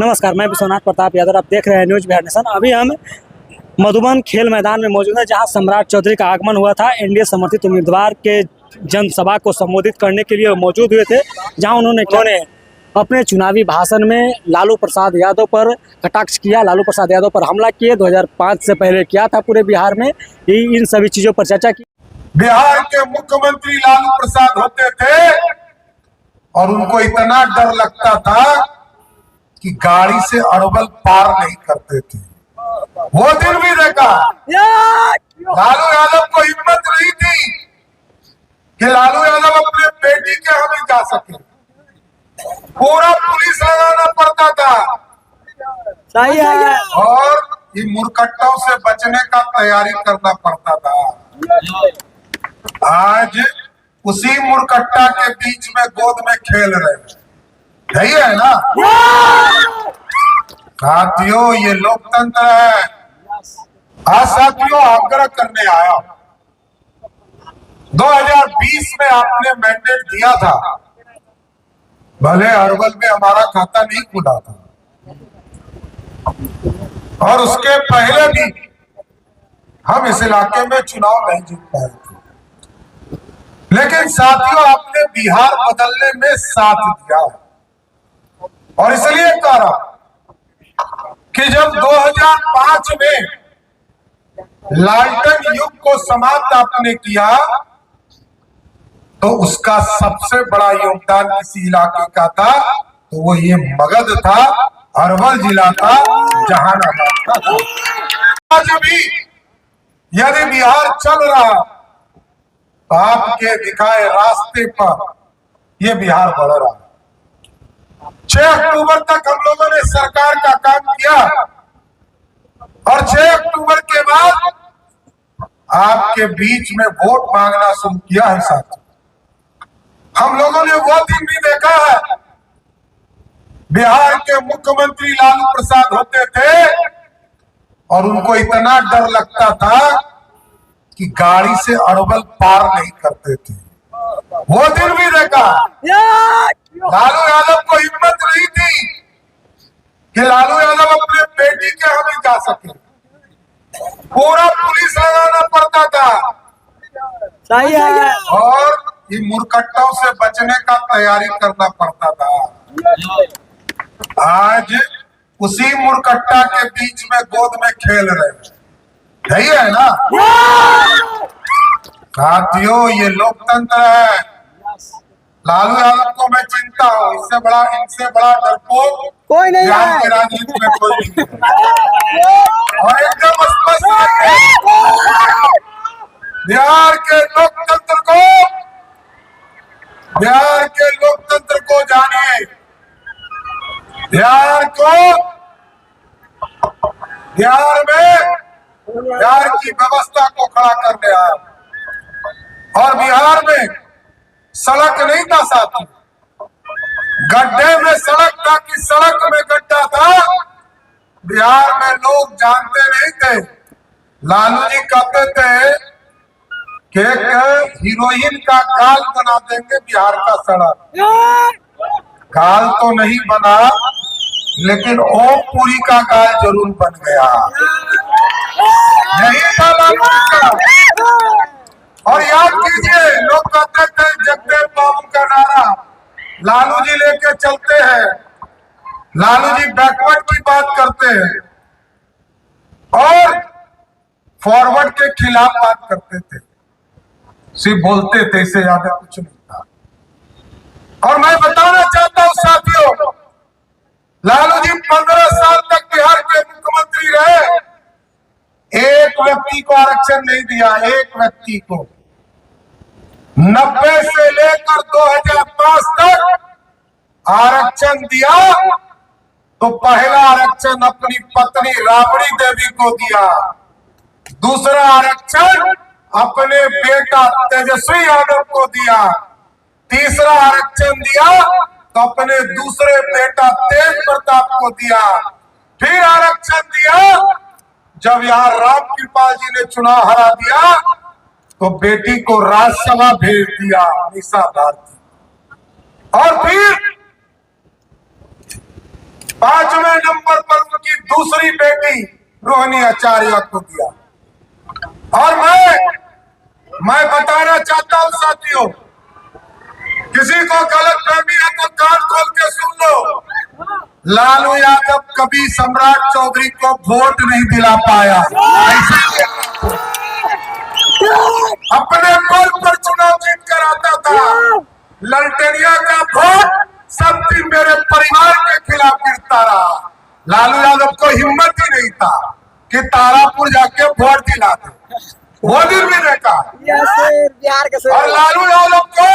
नमस्कार, मैं विश्वनाथ प्रताप यादव। आप देख रहे हैं न्यूज बिहार नेशन। अभी हम मधुबन खेल मैदान में मौजूद है, जहां सम्राट चौधरी का आगमन हुआ था। एनडीए समर्थित उम्मीदवार के जनसभा को संबोधित करने के लिए मौजूद हुए थे, जहां उन्होंने अपने चुनावी भाषण में लालू प्रसाद यादव पर कटाक्ष किया, लालू प्रसाद यादव पर हमला किए। 2005 से पहले किया था पूरे बिहार में। इन सभी चीजों पर चर्चा की। बिहार के मुख्यमंत्री लालू प्रसाद होते थे और उनको इतना डर लगता था कि गाड़ी से अरवल पार नहीं करते थे। वो दिन भी देखा। लालू यादव को हिम्मत नहीं थी कि लालू यादव अपने बेटी के हमें जा सके। पूरा पुलिस लगाना पड़ता था। सही है। और इन मुरकट्टों से बचने का तैयारी करना पड़ता था। आज उसी मुरकट्टा के बीच में गोद में खेल रहे हैं। यही है ना साथियों, ये लोकतंत्र है। आज साथियों आग्रह करने आया, 2020 में आपने मैंडेट दिया था, भले अरवल में हमारा खाता नहीं खुला था और उसके पहले भी हम इस इलाके में चुनाव नहीं जीत पाए थे, लेकिन साथियों आपने बिहार बदलने में साथ दिया। और इसलिए कह रहा कि जब 2005 में लालटेन युग को समाप्त आपने किया, तो उसका सबसे बड़ा योगदान किसी इलाके का था, तो वो ये मगध था, अरवल जिला था, जहानाबाद था। आज भी यदि बिहार चल रहा तो आपके दिखाए रास्ते पर यह बिहार बढ़ रहा है। 6 अक्टूबर तक हम लोगों ने सरकार का काम किया और 6 अक्टूबर के बाद आपके बीच में वोट मांगना शुरू किया है। साथ हम लोगों ने वो दिन भी देखा है, बिहार के मुख्यमंत्री लालू प्रसाद होते थे और उनको इतना डर लगता था कि गाड़ी से अरवल पार नहीं करते थे। वो दिन भी देखा। लालू यादव को हिम्मत नहीं थी कि लालू यादव अपने बेटी के हमें जा सके। पूरा पुलिस लगाना पड़ता था। सही है। और इन मुरकट्टों से बचने का तैयारी करना पड़ता था। आज उसी मुरकट्टा के बीच में गोद में खेल रहे हैं। यही है ना साथियों, ये लोकतंत्र है। लालू यादव को मैं चिंता हूँ, इनसे बड़ा डरपोक कोई नहीं बिहार है। की राजनीति में कोई नहीं है। और एकदम स्पष्ट है, बिहार के लोकतंत्र को जानिए। बिहार की व्यवस्था को खड़ा करने आया। और बिहार में सड़क नहीं था साथी, गड्ढे में सड़क था कि सड़क में गड्ढा था। बिहार में लोग जानते नहीं थे। लालू जी कहते थे कि एक हीरोइन का गाल बना देंगे बिहार का सड़क। गाल तो नहीं बना, लेकिन ओमपुरी का गाल जरूर बन गया। यही था लालू जी का। और याद कीजिए, लोग कहते थे जगदेव बाबू का नारा लालू जी लेके चलते हैं, लालू जी बैकवर्ड की बात करते हैं और फॉरवर्ड के खिलाफ बात करते थे। सिर्फ बोलते थे, इससे ज्यादा कुछ नहीं था। और मैं बताना चाहता हूं साथियों, लालू जी 15 साल तक बिहार के मुख्यमंत्री रहे, एक व्यक्ति को आरक्षण नहीं दिया। एक व्यक्ति को 90 से लेकर 2005 तक आरक्षण दिया, तो पहला आरक्षण अपनी पत्नी राबड़ी देवी को दिया, दूसरा आरक्षण अपने बेटा तेजस्वी यादव को दिया, तीसरा आरक्षण दिया तो अपने दूसरे बेटा तेज प्रताप को दिया, फिर आरक्षण दिया जब यहाँ राम कृपाल जी ने चुनाव हरा दिया तो बेटी को राज्यसभा भेज दिया निशा भारती। और फिर 5वें नंबर पर उनकी दूसरी बेटी रोहिणी आचार्य को दिया। और मैं बताना चाहता हूं साथियों, किसी को गलत फहमी है तो कान खोल के सुन लो। लालू यादव कभी सम्राट चौधरी को वोट नहीं दिला पाया, ऐसे अपने बल पर चुनाव जीत कर आता था। ललटेनिया का वोट सब दिन मेरे परिवार के खिलाफ गिरता रहा। लालू यादव को हिम्मत ही नहीं था कि तारापुर जाके वोट दिला दे, वो दिन भी देखा। और लालू यादव को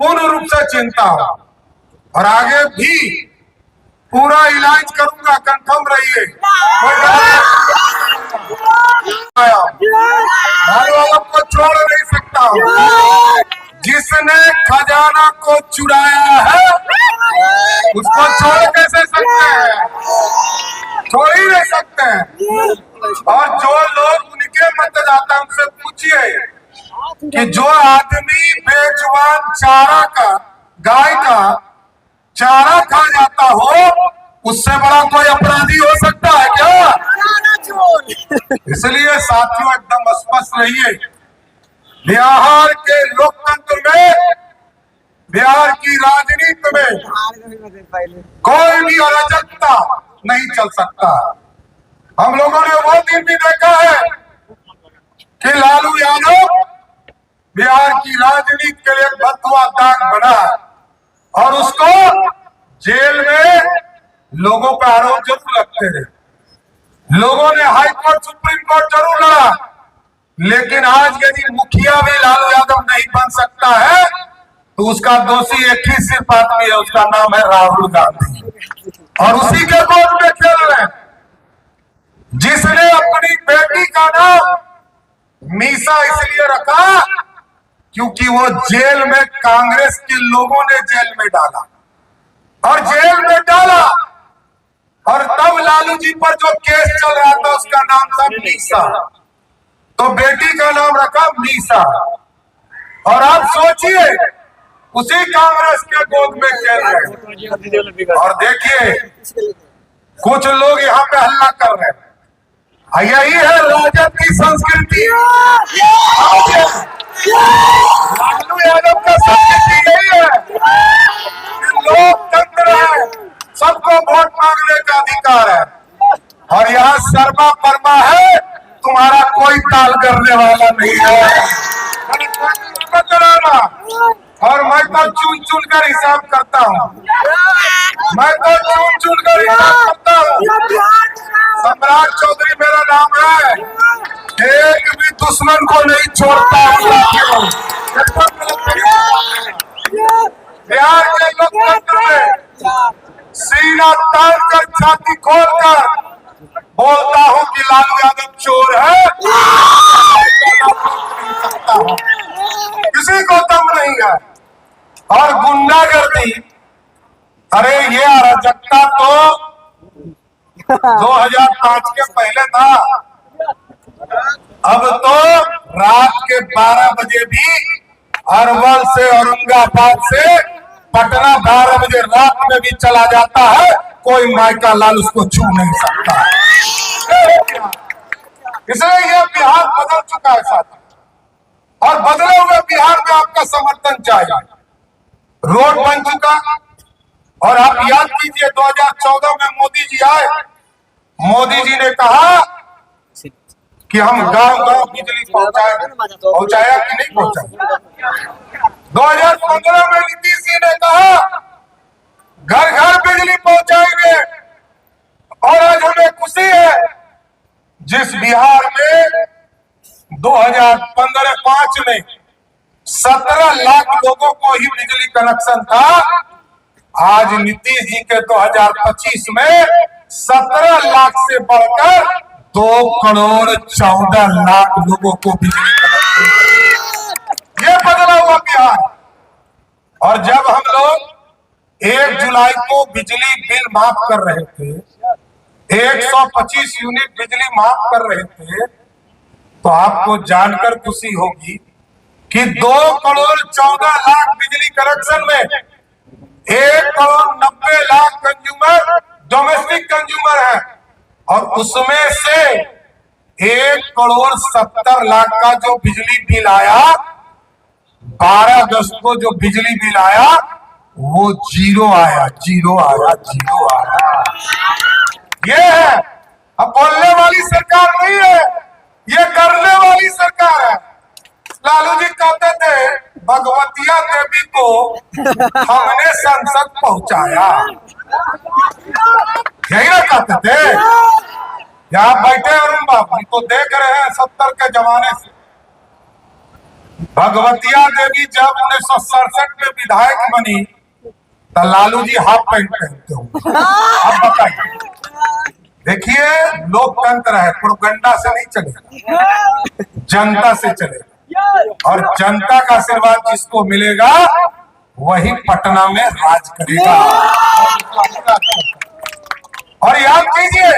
पूर्ण रूप से चिंता हो, और आगे भी पूरा इलाज करूंगा, कंफर्म रहिए। लालू यादव को छोड़ नहीं सकता हूं। जिसने खजाना को चुराया है उसको छोड़ कैसे सकते हैं? छोड़ ही नहीं सकते हैं। और जो लोग उनके मतदाता उनसे पूछिए कि जो आदमी बेजुबान चारा का, गाय का चारा खा जाता हो, उससे बड़ा कोई अपराधी हो सकता है क्या? इसलिए साथियों एकदम स्पष्ट रहिए, बिहार के लोकतंत्र में, बिहार की राजनीति में कोई भी अराजकता नहीं चल सकता। हम लोगों ने वो दिन भी देखा है कि लालू यादव बिहार की राजनीति के लिए एक भगवा दाग बना, और उसको जेल में लोगों का आरोप जरूर लगते रहे। लोगों ने हाई कोर्ट, सुप्रीम कोर्ट जरूर लड़ा, लेकिन आज यदि मुखिया भी लालू यादव नहीं बन सकता है तो उसका दोषी एक ही सिर्फ आदमी है, उसका नाम है राहुल गांधी। और उसी के गोद में खेल रहे हैं, जिसने अपनी बेटी का नाम मीसा इसलिए रखा क्योंकि वो जेल में कांग्रेस के लोगों ने जेल में डाला, और जेल में डाला, और तब लालू जी पर जो केस चल रहा था उसका नाम था मीसा, तो बेटी का नाम रखा मीसा। और आप सोचिए उसी कांग्रेस के गोद में खेल रहे हैं। और देखिए कुछ लोग यहाँ पे हल्ला कर रहे हैं, यही है राजद की संस्कृति। लालू यादव का संस्कृति यही है कि लोकतंत्र है, सबको वोट मांगने का अधिकार है, और यहाँ शर्मा परमा है, तुम्हारा कोई ताल करने वाला नहीं है। और मैं तो चुन चुन कर हिसाब करता हूँ, मैं तो चुन चुन कर हिसाब करता हूँ। सम्राट चौधरी मेरा नाम है, एक भी दुश्मन को नहीं छोड़ता हूँ। बिहार के लोकतंत्र में सीना तान कर, छाती खोल कर बोलता हूँ कि लालू यादव चोर है, किसी को दम नहीं है। और गुंडागर्दी, अरे ये अराजकता तो 2005 के पहले था, अब तो रात के 12 बजे भी अरवल से, औरंगाबाद से पटना 12 बजे रात में भी चला जाता है, कोई मायका लाल उसको छू नहीं सकता। इसलिए यह बिहार बदल चुका है साथी, और बदले हुए बिहार में आपका समर्थन चाहिए। रोड बन चुका, और आप याद कीजिए 2014 में मोदी जी आए, मोदी जी ने कहा कि हम गांव गांव बिजली पहुंचाया कि नहीं पहुंचाया। 2015 में नीतीश जी ने कहा घर घर बिजली पहुंचाएंगे, और आज हमें खुशी है जिस बिहार में 2015-5 में 17 लाख लोगों को ही बिजली कनेक्शन था, आज नीतीश जी के 2025 में 17 लाख से बढ़कर 2,14,00,000 लोगों को बिजली कनेक्शन, ये बदला हुआ बिहार। और जब हम लोग 1 जुलाई को बिजली बिल माफ कर रहे थे, 125 यूनिट बिजली माफ कर रहे थे, तो आपको जानकर खुशी होगी कि 2,14,00,000 बिजली कनेक्शन में 1,90,00,000 कंज्यूमर डोमेस्टिक कंज्यूमर है, और उसमें से 1,70,00,000 का जो बिजली बिल आया, 12 अगस्त को जो बिजली बिल आया वो जीरो आया, जीरो आया, जीरो आया। ये है, अब बोलने वाली सरकार नहीं है, ये करने वाली सरकार है। लालू जी कहते थे भगवतिया देवी को हमने संसद पहुंचाया, यही ना कहते थे। यहाँ बैठे अरुण बाबू तो देख रहे हैं 70 के जमाने से। भगवतिया देवी जब 1967 में विधायक बनी तो लालू जी हाफ पैंट पहनते होंगे। अब बताइए, देखिए लोकतंत्र है, प्रोपेगेंडा से नहीं चलेगा, जनता से चलेगा, और जनता का आशीर्वाद जिसको मिलेगा वही पटना में राज करेगा। और याद कीजिए,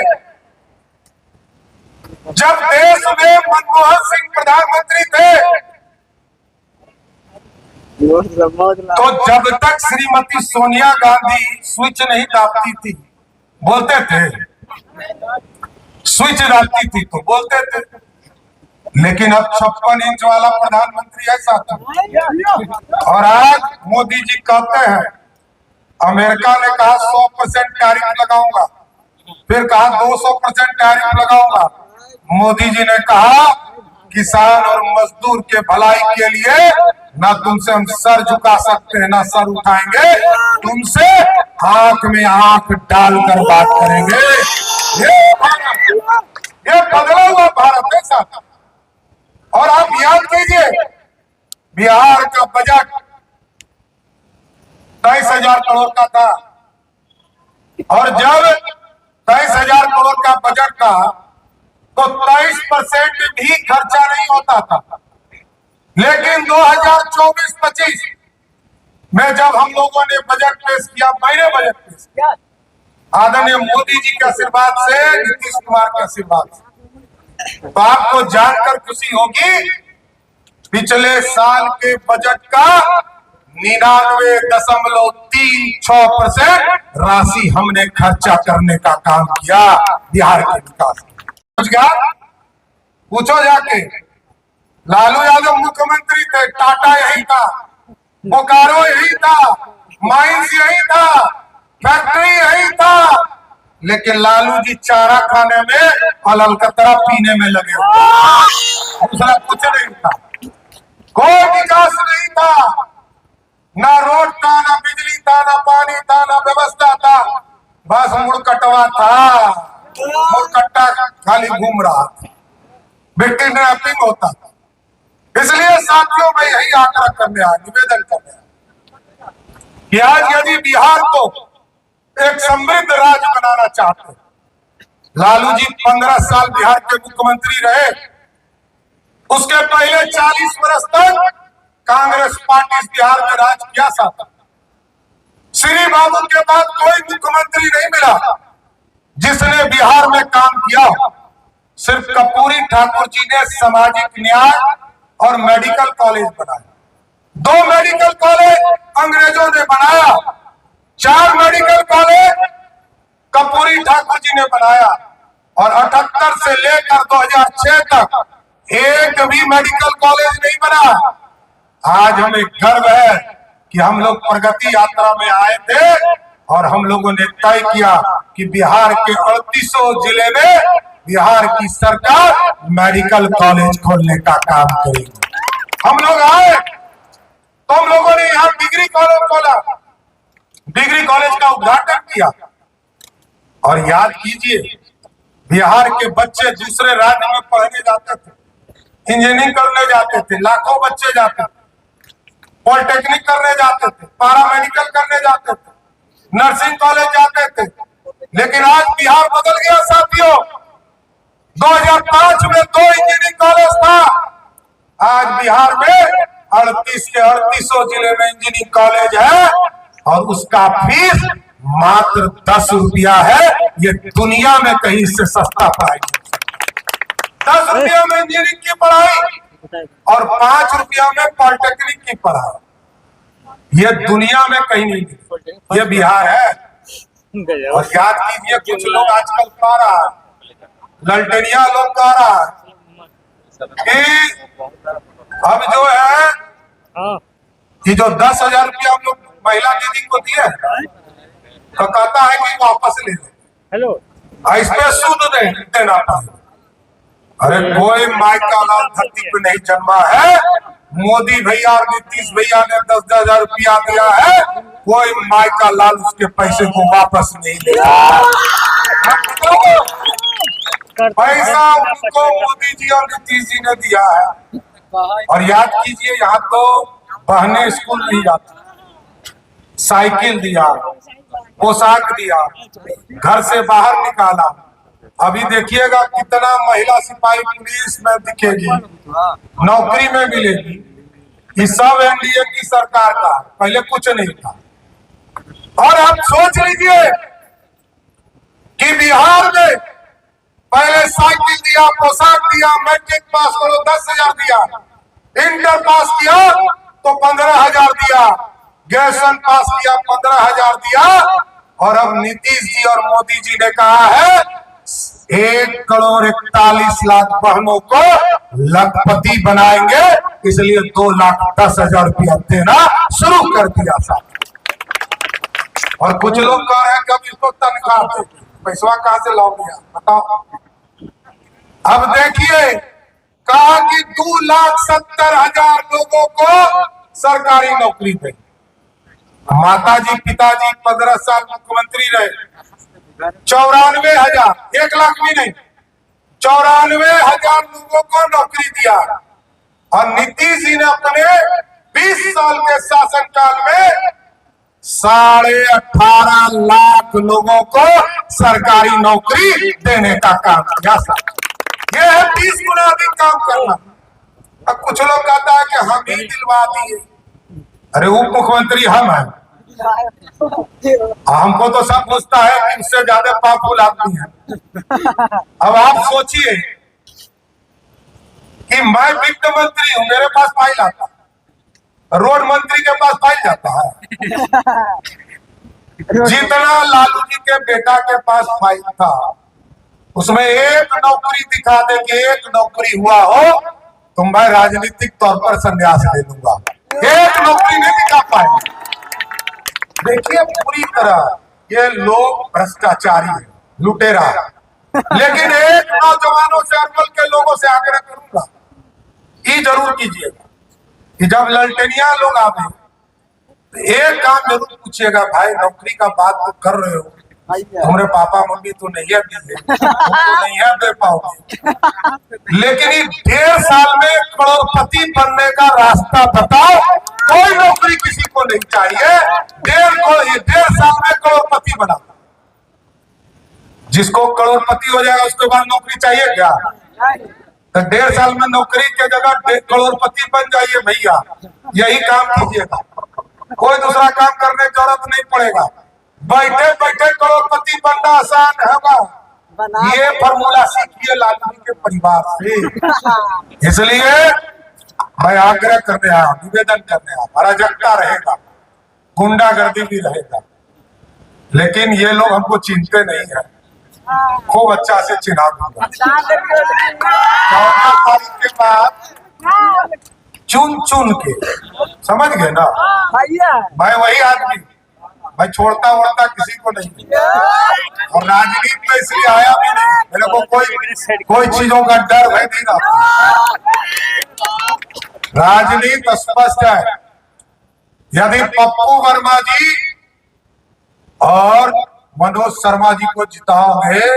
जब देश में मनमोहन सिंह प्रधानमंत्री थे तो जब तक श्रीमती सोनिया गांधी स्विच नहीं दाबती थी बोलते थे, स्विच दाबती थी तो बोलते थे। लेकिन अब 56 इंच वाला प्रधानमंत्री है साथ। और आज मोदी जी कहते हैं, अमेरिका ने कहा 100% टैरिफ लगाऊंगा, फिर कहा 200% टैरिफ लगाऊंगा। मोदी जी ने कहा किसान और मजदूर के भलाई के लिए ना तुमसे हम सर झुका सकते हैं ना सर उठाएंगे, तुमसे आंख में आंख डालकर बात करेंगे। ये बदला हुआ भारत है साहब। और आप याद कीजिए, बिहार का बजट 23,000 करोड़ का था, और जब 23,000 करोड़ का बजट था तो 23% भी खर्चा नहीं होता था। लेकिन 2024-25 में जब हम लोगों ने बजट पेश किया, मैंने बजट पेश किया आदरणीय मोदी जी के आशीर्वाद से, नीतीश कुमार के आशीर्वाद से, तो आपको जानकर खुशी होगी पिछले साल के बजट का 99.36% राशि हमने खर्चा करने का काम किया बिहार के विकास। रोजगार पूछो जाके, लालू यादव मुख्यमंत्री थे, टाटा यही था, बोकारो यही था, माइंस यही था, फैक्ट्री यही था, लेकिन लालू जी चारा खाने में और अलकतरा पीने में लगे हुए, दूसरा कुछ नहीं था। कोई विकास नहीं था, ना रोड था, ना बिजली था, ना पानी था, ना व्यवस्था था, बस मुड़कटवा था, मुड़कट्टा खाली घूम रहा था, बिल्कुल रैपिंग होता था। इसलिए साथियों में यही आग्रह करने आया, निवेदन करने आया कि आज यदि बिहार को एक समृद्ध राज्य बनाना चाहते, लालू जी 15 साल बिहार के मुख्यमंत्री रहे, उसके पहले 40 वर्ष तक कांग्रेस पार्टी बिहार में राज किया था। श्री बाबू के बाद कोई मुख्यमंत्री नहीं मिला जिसने बिहार में काम किया। सिर्फ कर्पूरी ठाकुर जी ने सामाजिक न्याय और मेडिकल कॉलेज बनाया। 2 मेडिकल कॉलेज अंग्रेजों ने बनाया, 4 मेडिकल कॉलेज कर्पूरी ठाकुर जी ने बनाया, और 78 से लेकर 2006 तक एक भी मेडिकल कॉलेज नहीं बना। आज हमें गर्व है कि हम लोग प्रगति यात्रा में आए थे और हम लोगों ने तय किया कि बिहार के 3800 जिले में बिहार की सरकार मेडिकल कॉलेज खोलने का काम करेगी। हम लोग आए तो हम लोगों ने यहाँ डिग्री कॉलेज खोला, डिग्री कॉलेज का उद्घाटन किया। और याद कीजिए, बिहार के बच्चे दूसरे राज्य में पढ़ने जाते थे, इंजीनियरिंग करने जाते थे, लाखों बच्चे जाते थे, पॉलिटेक्निक करने जाते थे, पैरामेडिकल करने जाते थे, नर्सिंग कॉलेज जाते थे। लेकिन आज बिहार बदल गया साथियों। 2005 में 2 इंजीनियरिंग कॉलेज था, आज बिहार में 38 के 3800 जिले में इंजीनियरिंग कॉलेज है, और उसका फीस मात्र 10 रुपया है। ये दुनिया में कहीं से सस्ता पढ़ाई, 10 रुपया में इंजीनियरिंग की पढ़ाई और 5 रुपया में पॉलिटेक्निक की पढ़ाई, ये दुनिया में कहीं नहीं मिली। ये बिहार है। और याद कीजिए कुछ लोग आजकल कह रहा है, ललटनिया लोग कह रहा है कि अब जो है हाँ कि जो 10,000 रुपया हम लोग महिला दीदी को दिए तो कहता है कि वापस ले ले, हेलो इस पे सूद देना पाए। अरे कोई माई का लाल धरती पे नहीं जन्मा है। मोदी भैया और नीतीश भैया ने 10,000 रुपया दिया है, कोई माई का लाल उसके पैसे को वापस नहीं लेगा। पैसा उनको मोदी जी और नीतीश जी ने दिया है। और याद कीजिए यहाँ तो बहनें स्कूल नहीं जाती, साइकिल दिया, पोशाक दिया, घर से बाहर निकाला। अभी देखिएगा कितना महिला सिपाही पुलिस में दिखेगी, नौकरी में मिलेगी। ये सब एनडीए की सरकार का, पहले कुछ नहीं था। और आप सोच लीजिए कि बिहार में पहले साइकिल दिया, पोशाक दिया, मैट्रिक पास करो 10,000 दिया, इंटर पास किया तो 15,000 दिया, ग्रेजुएशन पास किया 15,000 दिया। और अब नीतीश जी और मोदी जी ने कहा है 1,41,00,000 बहनों को लखपति बनाएंगे, इसलिए 2,10,000 रुपया देना शुरू कर दिया था। और कुछ लोग कह रहे हैं कि अब इसको तनख्वाह दे, पैसा कहां से लाओगे बताओ। अब देखिए कहा कि 2,70,000 लोगों को सरकारी नौकरी दे। माताजी पिताजी 15 साल मुख्यमंत्री रहे, 94,000, 1,00,000 भी नहीं, 94,000 लोगों को नौकरी दिया। और नीतीश जी ने अपने 20 साल के शासनकाल में 18.5 लाख लोगों को सरकारी नौकरी देने का काम किया। ये है 20 गुना अधिक काम करना। अब कुछ लोग कहता है कि हम ही दिलवा दिए। अरे उप मुख्यमंत्री हम हैं, हमको तो सब पूछता है कि उससे ज्यादा पावरफुल आदमी है। अब आप सोचिए कि मैं वित्त मंत्री हूं, मेरे पास फाइल आता, रोड मंत्री के पास फाइल जाता है। जितना लालू जी के बेटा के पास फाइल था, उसमें एक नौकरी दिखा दे कि एक नौकरी हुआ हो तो मैं राजनीतिक तौर पर संन्यास ले लूंगा। एक नौकरी नहीं दिखा पाए। देखिए पूरी तरह ये लोग भ्रष्टाचारी है, लुटेरा है। लेकिन एक नौजवानों से, अरवल के लोगों से आग्रह करूंगा, ये जरूर कीजिएगा कि जब ललटनिया लोग आवे तो एक काम जरूर पूछिएगा, भाई नौकरी का बात तो कर रहे हो, तुम्हारे पापा मम्मी तो नहीं है दिए, तुमको नहीं है दे पाओगे, लेकिन ये 1.5 साल में करोड़पति बनने का रास्ता बताओ। कोई नौकरी किसी को नहीं चाहिए, 1.5 साल में करोड़पति बना। जिसको करोड़पति हो जाएगा उसके बाद नौकरी चाहिए क्या? तो 1.5 साल में नौकरी के जगह करोड़पति बन जाइए भैया, यही काम कीजिएगा, कोई दूसरा काम करने की जरूरत नहीं पड़ेगा। बैठे बैठे करोड़पति बनना आसान होगा, ये फॉर्मूला सीखिए लालू के परिवार से। इसलिए मैं आग्रह करने आया, निवेदन करने आया, अराजकता रहेगा, गुंडागर्दी भी रहेगा, लेकिन ये लोग हमको चिंते नहीं है, खूब अच्छा से चिन्हा दूंगा। 14 तारीख के बाद चुन चुन के, समझ गए ना, मैं वही आदमी, मैं छोड़ता वोड़ता किसी को नहीं। और राजनीति में इसलिए आया भी नहीं, मेरे को कोई चीजों का डर है नहीं ना। राजनीति स्पष्ट है, यदि पप्पू वर्मा जी और मनोज शर्मा जी को जिताओगे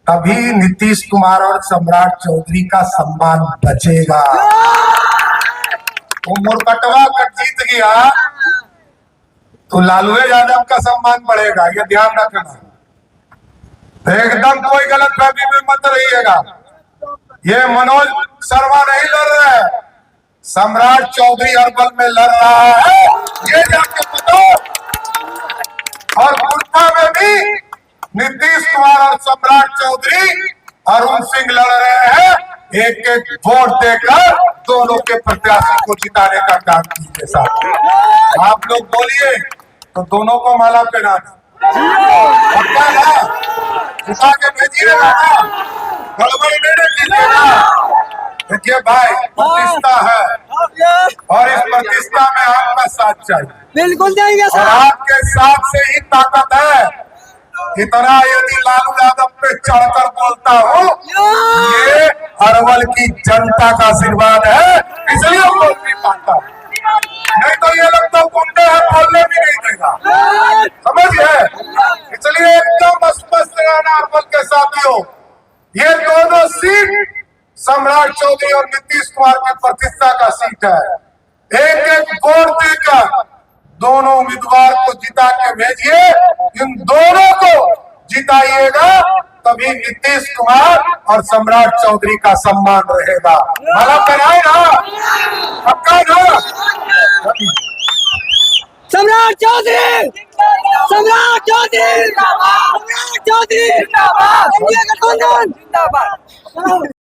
तभी नीतीश कुमार और सम्राट चौधरी का सम्मान बचेगा। वो मुरकटवा कर जीत गया तो लालू यादव का सम्मान बढ़ेगा, ये ध्यान रखना। तो एकदम कोई गलत फहमी में मत रहिएगा, ये मनोज शर्मा नहीं लड़ रहे हैं, सम्राट चौधरी अरवल में लड़ रहा है, ये जाके बताओ। और गुड़ता में भी नीतीश कुमार और सम्राट चौधरी अरुण सिंह लड़ रहे हैं, एक एक वोट देकर दोनों के प्रत्याशी को जिताने का काम कीजिए। साथ आप लोग बोलिए तो दोनों को माला पहना दें। पक्का ना? जिता के भेजिएगा ना, गड़बड़ी नहीं कीजिएगा। देखिए भाई, प्रतिष्ठा है और इस प्रतिष्ठा में आपका साथ चाहिए। बिल्कुल देंगे और सर। आपके साथ से ही ताकत है। इतना यदि लालू यादव पे चढ़कर बोलता हूँ, ये अरवल की जनता का आशीर्वाद है, इसलिए बोल नहीं पाता। नहीं तो ये लोग तो गुंडे हैं, बोलने भी नहीं देगा, समझिए। इसलिए एकदम स्पष्ट रहना अरवल के साथियों, ये दोनों सीट सम्राट चौधरी और नीतीश कुमार की प्रतिष्ठा का सीट है। एक एक वोट देकर दोनों उम्मीदवार को जिता के भेजिए। इन दोनों को जिताइएगा, तभी नीतीश कुमार और सम्राट चौधरी का सम्मान रहेगा। भला कराए ना, पक्का ना? सम्राट चौधरी, सम्राट चौधरी, सम्राट चौधरी, इंडिया गठबंधन जिंदाबाद।